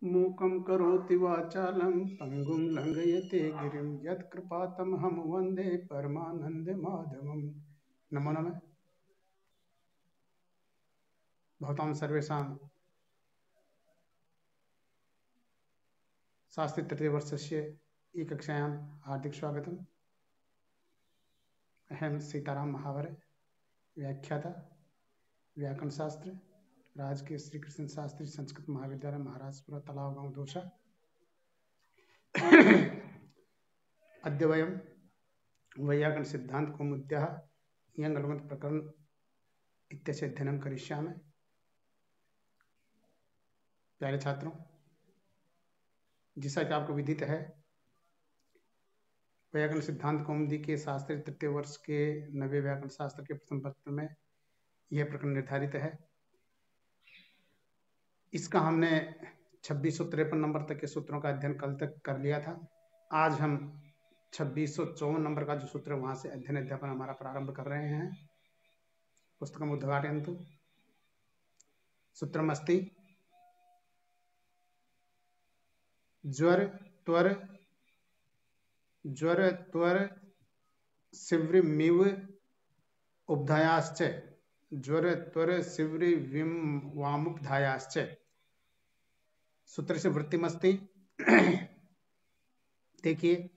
मूकं करोति वाचालं पंगुं लंघयते गिरिं यत्कृपातमहं वन्दे परमानन्दमाधवम्। नमो नमः। भवतां सर्वेषां शास्त्री तृतीयवर्षस्य ई-कक्षायां हार्दिक स्वागतम्। अहं सीताराम महावर, व्याख्याता, व्याकरणशास्त्र, राजकीय श्री कृष्ण शास्त्री संस्कृत महाविद्यालय महाराजपुर तलाव गांव दोसा। अद्य वयं वैयाकरण सिद्धांत कौमुद्याः यंगलवंत प्रकरण इत्यस्य अध्ययनं करिष्यामः। प्यारे छात्रों, जैसा कि आपको विदित है, व्याकरण सिद्धांत कौमुदी के शास्त्री तृतीय वर्ष के नवे व्याकरण शास्त्र के प्रथम पत्र में यह प्रकरण निर्धारित है। इसका हमने 2653 नंबर तक के सूत्रों का अध्ययन कल तक कर लिया था। आज हम 2654 नंबर का जो सूत्र है वहां से अध्ययन अध्यापन हमारा प्रारंभ कर रहे हैं। पुस्तकम् उद्घाटयन्तु। सूत्रमस्ति ज्वर त्वर शिव्रिमिव उपधायाश्च। ज्वर त्वर शिव्रिविम वामुपधायाश्च। सूत्र से वृत्तिमस्ति। देखिए,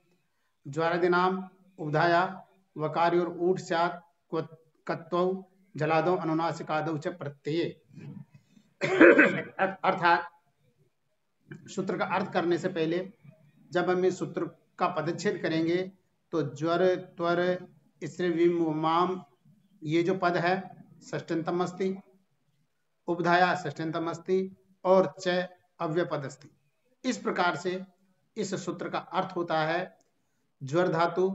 ज्वारादीनाम उपधाया वकारी और ऊठ स्यात् कत्वौ जलादौ अनुनासिकादौ च प्रत्यये। अर्थात सूत्र का अर्थ करने से पहले जब हम इस सूत्र का पदच्छेद करेंगे तो ज्वर त्वर इस्रिविमाम ये जो पद है षष्ठ्यंतम अस्ति, उपधाया षष्ठ्यंतम अस्ति और च अव्यपद अस्ति। इस प्रकार से इस सूत्र का अर्थ होता है ज्वर धातु,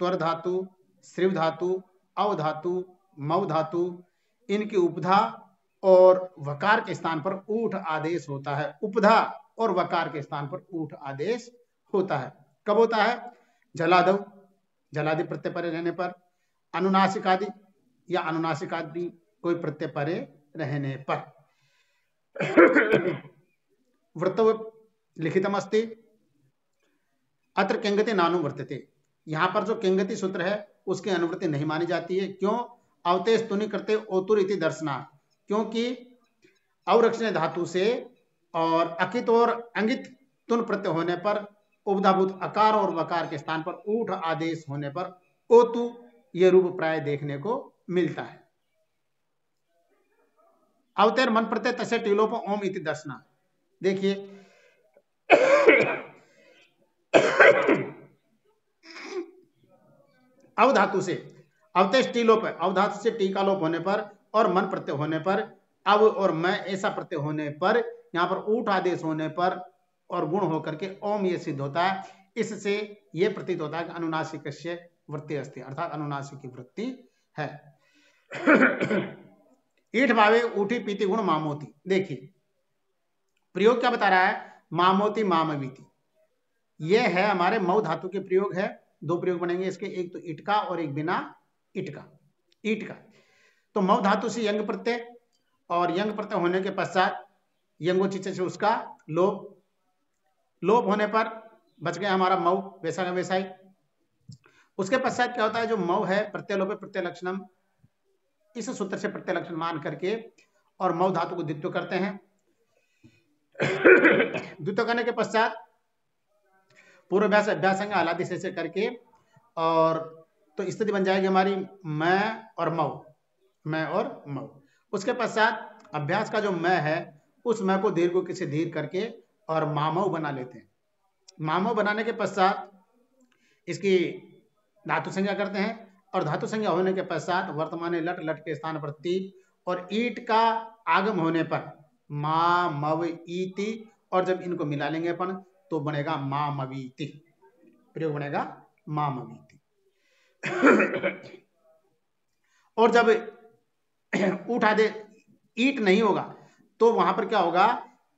त्वर धातु, श्रिव धातु, अव धातु, मव धातु, इनकी उपधा और वकार के स्थान पर ऊठ आदेश होता है। उपधा और वकार के स्थान पर ऊठ आदेश होता है। कब होता है? जलादौ, जलादि प्रत्यय परे रहने पर, अनुनासिकादि या अनुनासिकादि कोई प्रत्यय परे रहने पर। वृत्तौ लिखितमस्ति अत्र किंगति नानुवर्तते। यहाँ पर जो किंगति सूत्र है उसकी अनुवृत्ति नहीं मानी जाती है। क्यों? अवतेश तुनि करते ओतुर इति दर्शनार्थ। क्योंकि अवरक्षण धातु से और अकित और अंगित तुन प्रत्यय होने पर उपधाभूत अकार और वकार के स्थान पर ऊठ आदेश होने पर ओतु ये रूप प्राय देखने को मिलता है। अवतेर मन प्रत्यय तस्य टीलोप ओम इति दर्शना। देखिए, अवधातु से अवतेश टीलोप है, अवधातु से टी का लोप होने पर और मन प्रत्यय होने पर, अव और मैं ऐसा प्रत्यय होने पर, यहाँ पर ऊठ आदेश होने पर और गुण होकर के ओम ये सिद्ध होता है। इससे ये प्रतीत होता है कि अनुनासिकस्य वृत्ति अस्ति, अर्थात अनुनासिक की वृत्ति है। ईठ भावे ऊठी पीति गुण मामोती। देखिए, प्रयोग क्या बता रहा है? मामोती मामवीति। यह है हमारे मऊ धातु के प्रयोग है। दो प्रयोग बनेंगे इसके, एक तो इट का और एक बिना इट का। ईट का तो मऊ धातु से यंग प्रत्यय और यंग प्रत्यय होने के पश्चात यंगोचिच से उसका लोप, लोप होने पर बच गया हमारा मऊ, वैसा का वैसा ही। उसके पश्चात क्या होता है? जो मऊ है प्रत्यय लोप प्रत्यय लक्षणम, इस सूत्र से प्रत्यय लक्षण मान करके और मऊ धातु को द्वित्व करते हैं। द्वित्व करने के पश्चात पूर्वाभ्यास अभ्यासंग आलादि से करके और तो स्थिति बन जाएगी हमारी मैं और मऊ, मैं और मऊ। उसके पश्चात अभ्यास का जो मैं है उस मैं को दीर्घ को से धीर करके और मामऊ बना लेते हैं। मामऊ बनाने के पश्चात इसकी धातु संज्ञा करते हैं और धातु संज्ञा होने के पश्चात वर्तमान लट, लट के स्थान पर ती और ईट का आगम होने पर मा मव इति, और जब इनको मिला लेंगे अपन तो बनेगा मामवीति। प्रयोग बनेगा मामवीति। और जब उठा दे ईट नहीं होगा तो वहां पर क्या होगा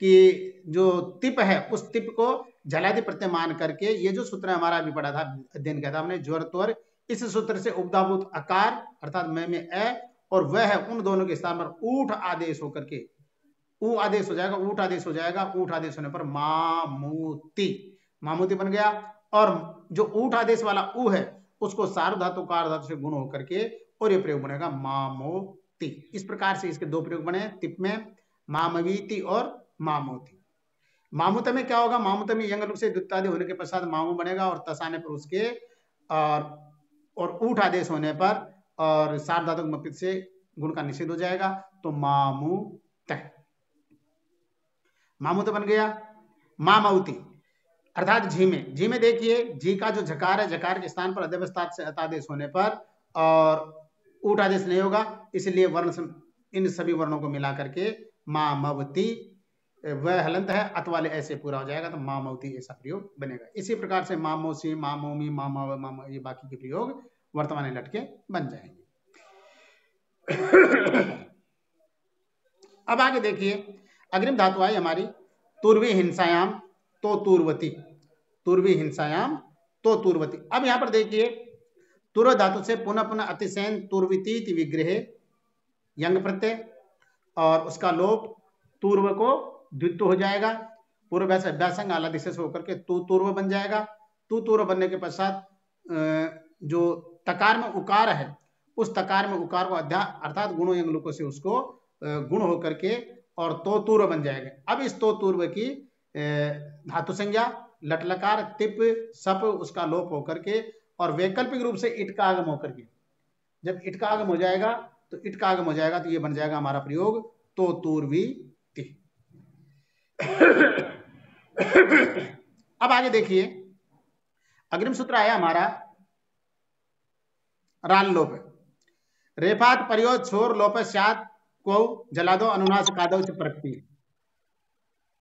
कि जो तिप है उस तिप को जलादि प्रत्यय मान करके, ये जो सूत्र हमारा अभी पढ़ा था, अध्ययन किया था हमने, ज्वर त्वर, इस सूत्र से उपधाभूत अकार अर्थात मैं में ए और वह है उन दोनों के स्थान पर ऊठ आदेश होकर के ऊ आदेश हो जाएगा, ऊट आदेश हो जाएगा, ऊट आदेश होने पर मामूती, मामूती बन गया। और जो ऊट आदेश वाला ऊ है उसको सार्वधातु कार धातु से गुण होकर के और ये प्रयोग बनेगा मामोती। इस प्रकार से इसके दो प्रयोग बने तिप में, मामवीति और मामोती। मामूत में क्या होगा, मामूत में यंग रूप से द्वित्वादि होने के पश्चात मामू बनेगा और तसाने पर उसके और ऊट आदेश होने पर और सार्वधातुक मपित से गुण का निषेध हो जाएगा, तो मामूत, मामूत बन गया। मामौती अर्थात झी में, झी में देखिए झी का जो झकार है, झकार के स्थान पर अध्यवस्थात से अतादेश होने पर और ऊट आदेश नहीं होगा, इसलिए वर्ण इन सभी वर्णों को मिला करके मामवती, वह हलंत है अत वाले ऐसे पूरा हो जाएगा, तो मामवती ऐसा प्रयोग बनेगा। इसी प्रकार से मामोसी, मामोमी, मामा, मामा, ये बाकी के प्रयोग वर्तमान लटके बन जाएंगे। अब आगे देखिए अग्रिम धातु आई हमारी तुर्वी हिंसायाम तो तुर्वती, तुर्वी हिंसायाम तो तुर्वती। अब यहां पर देखिए तुर्व धातु से पुनः पुनः अतिशयन तुर्विती विग्रह यंग प्रत्यय और उसका लोप तुर्व को द्वित्व हो जाएगा, पूर्व व्यासंग आला दिशा से होकर के तू तुर्व बन जाएगा। तू तुर्व बनने के पश्चात जो तकार में उकार है उस तकार में उकार को अर्थात गुणों यंग लोकों से उसको गुण होकर के और तो तुर्व बन जाएगा। अब इस तो तुर्व की धातु संज्ञा लटलकार तिप सप उसका लोप होकर के और वैकल्पिक रूप से इट का आगम होकर के, जब इट का आगम हो जाएगा तो इट का आगम हो जाएगा तो ये बन जाएगा हमारा प्रयोग तो तुर्वी ति। अब आगे देखिए अग्रिम सूत्र आया हमारा राल लोप, रेफात परियोज छोर लोप सात को जला दो अनुनास कादव प्रकृति।